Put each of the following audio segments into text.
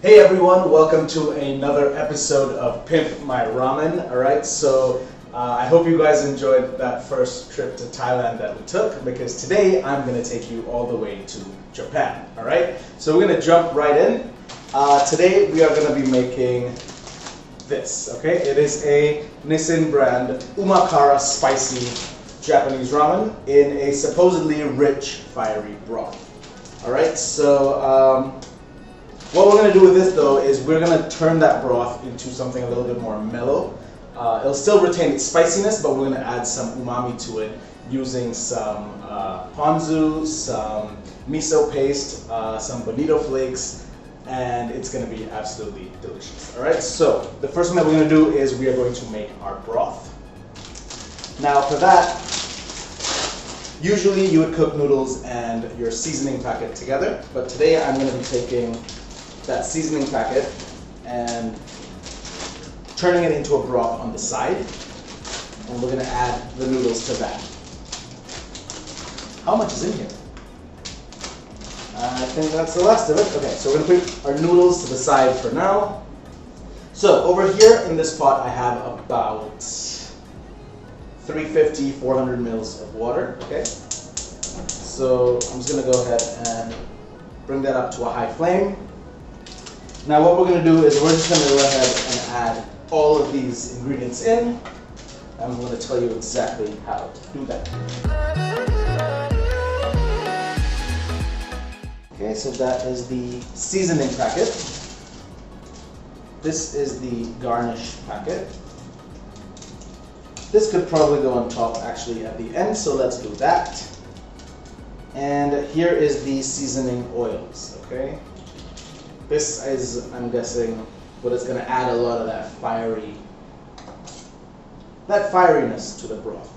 Hey everyone, welcome to another episode of Pimp My Ramen. Alright, so I hope you guys enjoyed that first trip to Thailand that we took, because today I'm going to take you all the way to Japan. Alright, so we're going to jump right in. Today we are going to be making this, okay? It is a Nissin brand umakara spicy Japanese ramen in a supposedly rich, fiery broth. Alright, so what we're going to do with this though is we're going to turn that broth into something a little bit more mellow. It'll still retain its spiciness, but we're going to add some umami to it using some ponzu, some miso paste, some bonito flakes, and it's going to be absolutely delicious. Alright, so the first thing that we're going to do is we are going to make our broth. Now for that, usually you would cook noodles and your seasoning packet together, but today I'm going to be taking that seasoning packet and turning it into a broth on the side, and we're going to add the noodles to that. How much is in here? I think that's the last of it. Okay, so we're going to put our noodles to the side for now. So over here in this pot I have about 350, 400 mils of water. Okay, so I'm just going to go ahead and bring that up to a high flame. Now what we're going to do is we're just going to go ahead and add all of these ingredients in, and I'm going to tell you exactly how to do that. Okay, so that is the seasoning packet. This is the garnish packet. This could probably go on top actually at the end, so let's do that. And here is the seasoning oils, okay? This is, I'm guessing, what is going to add a lot of that fieriness to the broth.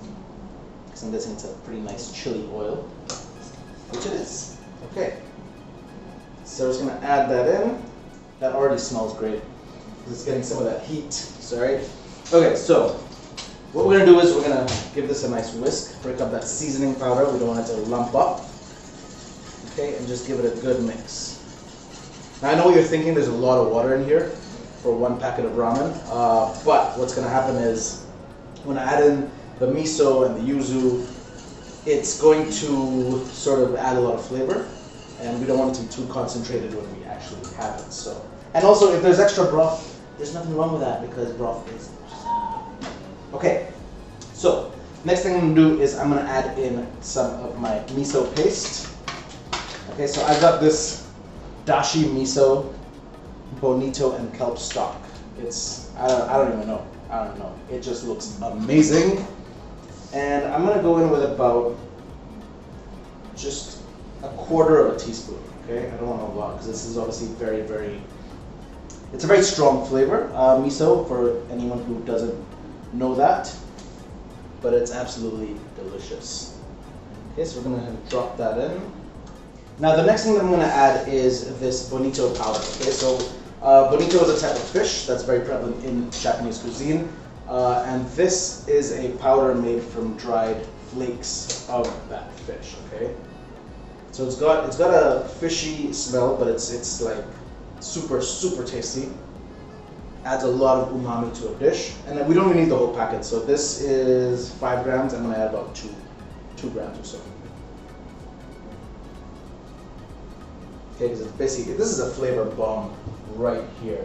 Because I'm guessing it's a pretty nice chili oil, which it is. Okay, so I'm just going to add that in. That already smells great because it's getting some of that heat. Sorry. Okay, so what we're going to do is we're going to give this a nice whisk, break up that seasoning powder. We don't want it to lump up. Okay, and just give it a good mix. Now I know what you're thinking, there's a lot of water in here for one packet of ramen, but what's going to happen is when I add in the miso and the yuzu, it's going to sort of add a lot of flavor, and we don't want it to be too concentrated when we actually have it. So, and also if there's extra broth, there's nothing wrong with that because broth is okay. So next thing I'm going to do is I'm going to add in some of my miso paste. Okay, so I've got this dashi miso, bonito, and kelp stock. It's, I don't even know. I don't know. It just looks amazing. And I'm going to go in with about just a quarter of a teaspoon. Okay, I don't want a lot because this is obviously it's a very strong flavor, miso, for anyone who doesn't know that. But it's absolutely delicious. Okay, so we're going to drop that in. Now the next thing that I'm going to add is this bonito powder. Okay, so bonito is a type of fish that's very prevalent in Japanese cuisine, and this is a powder made from dried flakes of that fish. Okay, so it's got a fishy smell, but it's like super tasty. Adds a lot of umami to a dish, and then we don't really need the whole packet. So this is 5 grams. I'm going to add about 2 grams or so. Okay, because it's basically, this is a flavor bomb right here.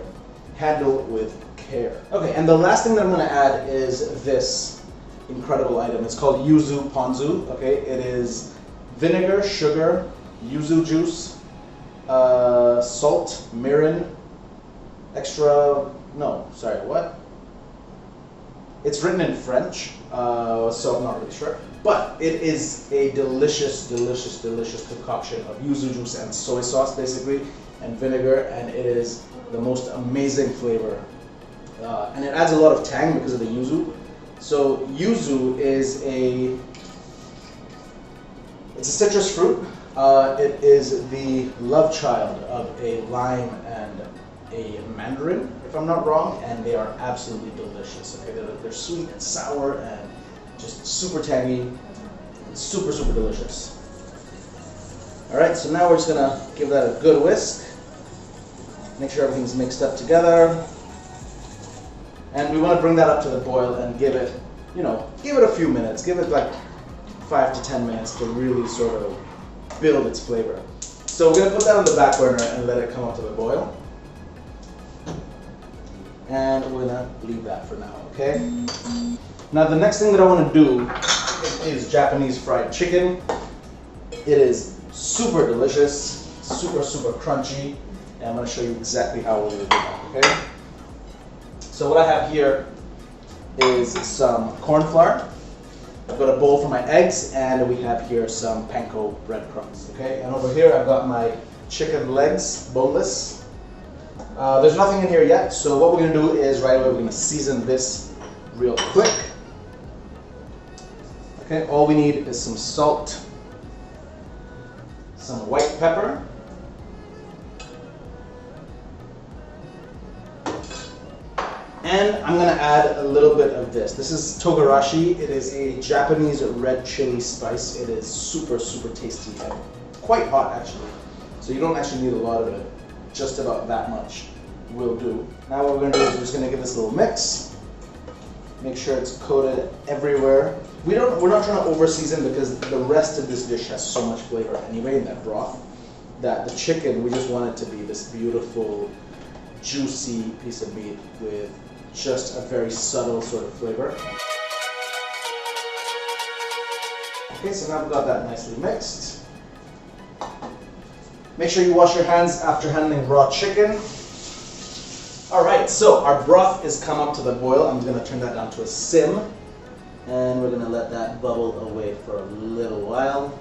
Handle with care. Okay, and the last thing that I'm going to add is this incredible item. It's called yuzu ponzu. Okay, it is vinegar, sugar, yuzu juice, salt, mirin, It's written in French, so I'm not really sure. But it is a delicious concoction of yuzu juice and soy sauce, basically, and vinegar, and it is the most amazing flavor. And it adds a lot of tang because of the yuzu. So yuzu is it's a citrus fruit. It is the love child of a lime and a mandarin, if I'm not wrong, and they are absolutely delicious. Okay, they're sweet and sour and just super tangy, super delicious. All right, so now we're just gonna give that a good whisk. Make sure everything's mixed up together. And we want to bring that up to the boil and give it, give it a few minutes. Give it like 5 to 10 minutes to really sort of build its flavor. So we're going to put that on the back burner and let it come up to the boil. And we're going to leave that for now, okay? Now the next thing that I want to do is Japanese fried chicken. It is super delicious, super crunchy, and I'm going to show you exactly how we're going to do that, okay? So what I have here is some corn flour. I've got a bowl for my eggs, and we have here some panko breadcrumbs, okay? And over here I've got my chicken legs, boneless. There's nothing in here yet, so what we're going to do is right away we're going to season this real quick. Okay, all we need is some salt, some white pepper, and I'm going to add a little bit of this. This is togarashi. It is a Japanese red chili spice. It is super tasty and quite hot actually. So you don't actually need a lot of it. Just about that much will do. Now what we're going to do is we're just going to give this a little mix. Make sure it's coated everywhere. We're not trying to over season because the rest of this dish has so much flavor anyway in that broth that the chicken, we just want it to be this beautiful, juicy piece of meat with just a very subtle sort of flavor. Okay, so now we've got that nicely mixed. Make sure you wash your hands after handling raw chicken. Alright, so our broth is come up to the boil. I'm going to turn that down to a sim. And we're going to let that bubble away for a little while.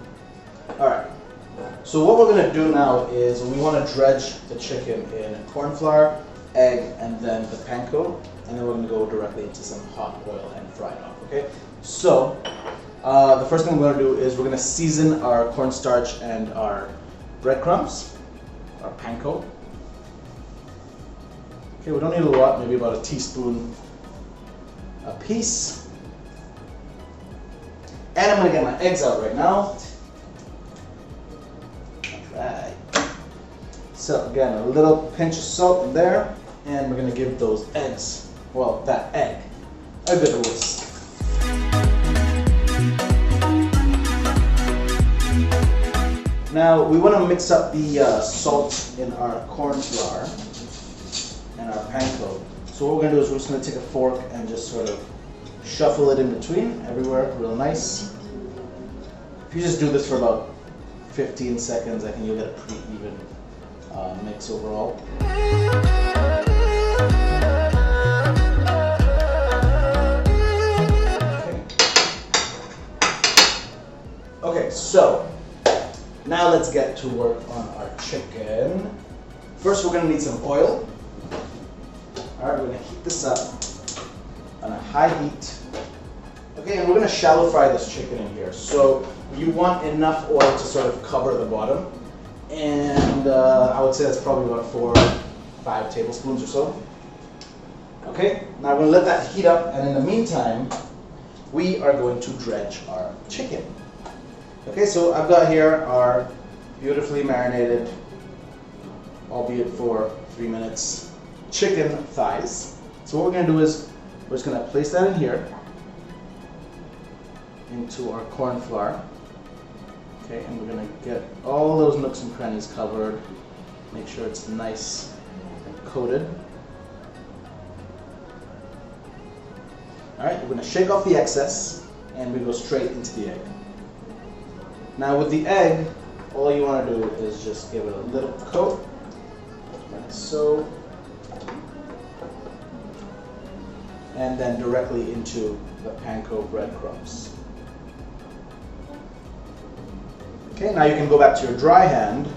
Alright, so what we're going to do now is we want to dredge the chicken in corn flour, egg, and then the panko. And then we're going to go directly into some hot oil and fry it off, okay? So, the first thing we're going to do is we're going to season our cornstarch and our breadcrumbs, our panko. Okay, we don't need a lot, maybe about a teaspoon a piece. And I'm going to get my eggs out right now. Alright. So again, a little pinch of salt in there, and we're going to give those eggs, well, that egg, a good whisk. Now we want to mix up the salt in our corn flour and our panko. So what we're going to do is we're just going to take a fork and just sort of shuffle it in between, everywhere, real nice. If you just do this for about 15 seconds, I think you'll get a pretty even mix overall. Okay, so now let's get to work on our chicken. First, we're going to need some oil. Alright, we're going to heat this up on a high heat. Okay, and we're going to shallow fry this chicken in here. So you want enough oil to sort of cover the bottom. And I would say that's probably about 4 or 5 tablespoons or so. Okay, now we're going to let that heat up, and in the meantime, we are going to dredge our chicken. Okay, so I've got here our beautifully marinated, albeit for 3 minutes, chicken thighs. So what we're going to do is we're just going to place that in here into our corn flour. Okay, and we're going to get all those nooks and crannies covered. Make sure it's nice and coated. Alright, we're going to shake off the excess and we go straight into the egg. Now with the egg, all you want to do is just give it a little coat, like so, and then directly into the panko breadcrumbs. Okay, now you can go back to your dry hand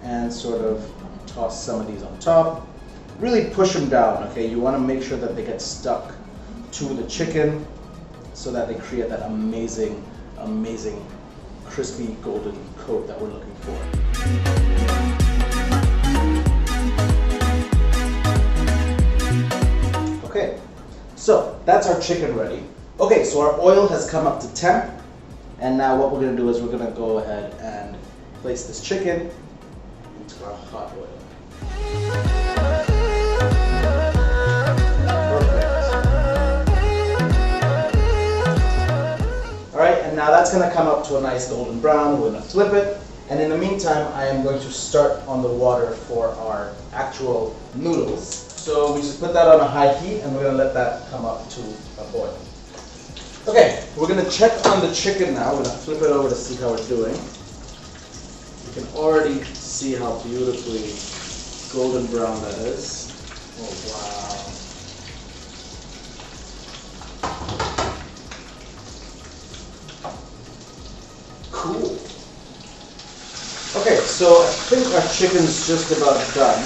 and sort of toss some of these on top. Really push them down, okay? You want to make sure that they get stuck to the chicken so that they create that amazing, amazing crispy golden coat that we're looking for. Okay, so that's our chicken ready. Okay, so our oil has come up to temp, and now what we're going to do is we're going to go ahead and place this chicken into our hot oil. that's going to come up to a nice golden brown. We're going to flip it. And in the meantime, I am going to start on the water for our actual noodles. So we just put that on a high heat and we're going to let that come up to a boil. Okay, we're going to check on the chicken now. We're going to flip it over to see how it's doing. You can already see how beautifully golden brown that is. Oh, wow. Cool. Okay, so I think our chicken's just about done.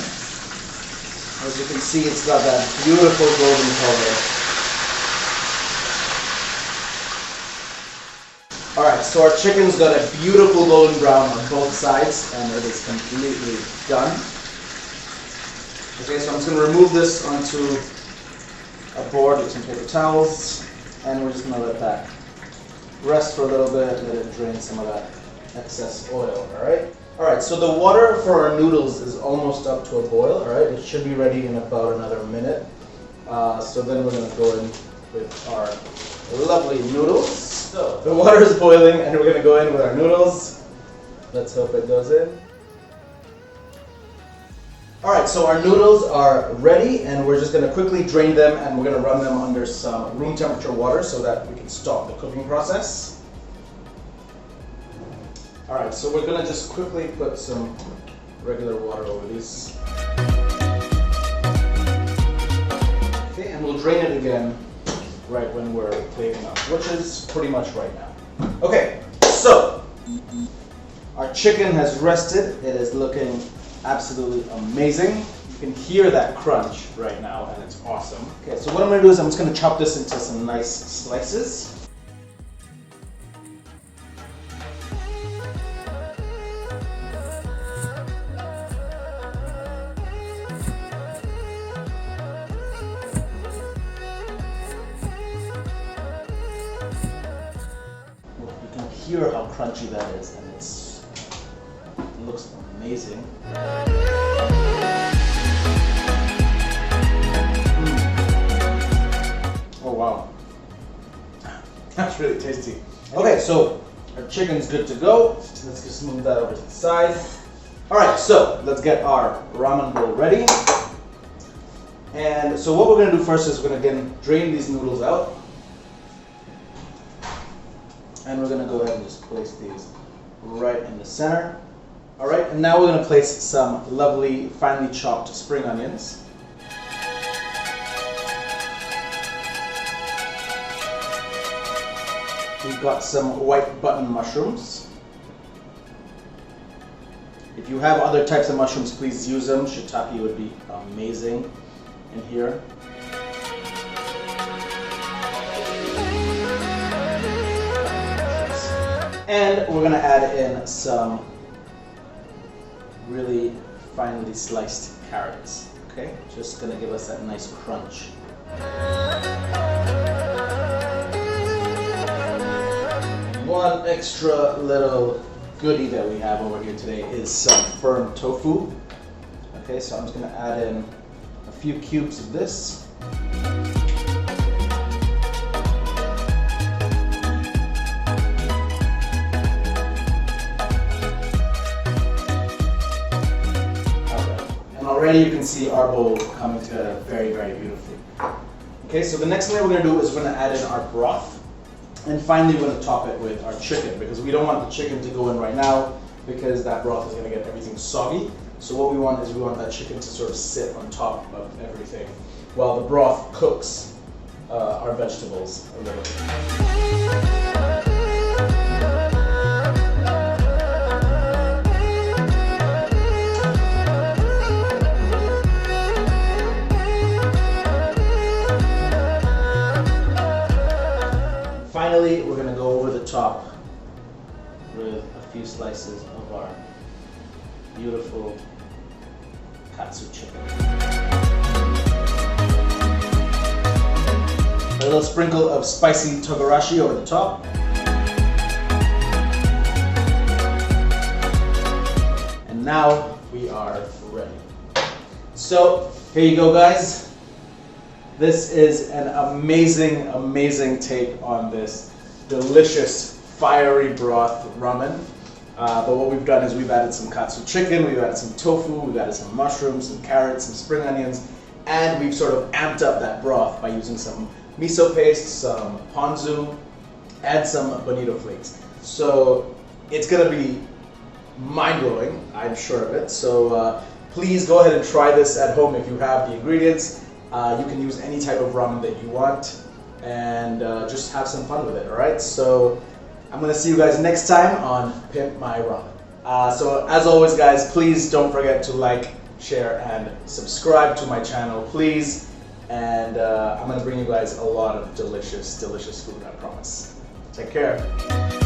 As you can see, it's got that beautiful golden color. Alright, so our chicken's got a beautiful golden brown on both sides, and it is completely done. Okay, so I'm just going to remove this onto a board with some paper towels, and we're just going to let that rest for a little bit, let it drain some of that excess oil, alright? Alright, so the water for our noodles is almost up to a boil, alright? It should be ready in about another minute. So then we're going to go in with our lovely noodles. So the water is boiling and we're going to go in with our noodles. Let's hope it goes in. Alright, so our noodles are ready and we're just going to quickly drain them and we're going to run them under some room temperature water so that we can stop the cooking process. Alright, so we're going to just quickly put some regular water over these. Okay, and we'll drain it again right when we're plating up, which is pretty much right now. Okay, so our chicken has rested. It is looking absolutely amazing. You can hear that crunch right now and it's awesome. Okay, so what I'm going to do is I'm just going to chop this into some nice slices. Hear how crunchy that is, and it looks amazing. Oh wow, that's really tasty. Okay, so our chicken's good to go. Let's just move that over to the side. All right, so let's get our ramen bowl ready. And so what we're going to do first is we're going to again drain these noodles out. And we're going to go ahead and just place these right in the center. All right, and now we're going to place some lovely finely chopped spring onions. We've got some white button mushrooms. If you have other types of mushrooms, please use them. Shiitake would be amazing in here. And we're going to add in some really finely sliced carrots. Okay, just going to give us that nice crunch. One extra little goodie that we have over here today is some firm tofu. Okay, so I'm just going to add in a few cubes of this. Already you can see our bowl coming together very, very beautifully. Okay, so the next thing we're going to do is we're going to add in our broth. And finally we're going to top it with our chicken because we don't want the chicken to go in right now because that broth is going to get everything soggy. So what we want is we want that chicken to sort of sit on top of everything while the broth cooks our vegetables a little bit. Finally, we're going to go over the top with a few slices of our beautiful Katsu chicken. A little sprinkle of spicy togarashi over the top. And now we are ready. So, here you go, guys. This is an amazing, amazing take on this delicious fiery broth ramen. But what we've done is we've added some katsu chicken, we've added some tofu, we've added some mushrooms, some carrots, some spring onions, and we've sort of amped up that broth by using some miso paste, some ponzu, and some bonito flakes. So it's gonna be mind-blowing, I'm sure of it. So please go ahead and try this at home if you have the ingredients. You can use any type of ramen that you want, and just have some fun with it, all right? So I'm gonna see you guys next time on Pimp My Ramen. So as always, guys, please don't forget to like, share, and subscribe to my channel, please. And I'm gonna bring you guys a lot of delicious, delicious food, I promise. Take care.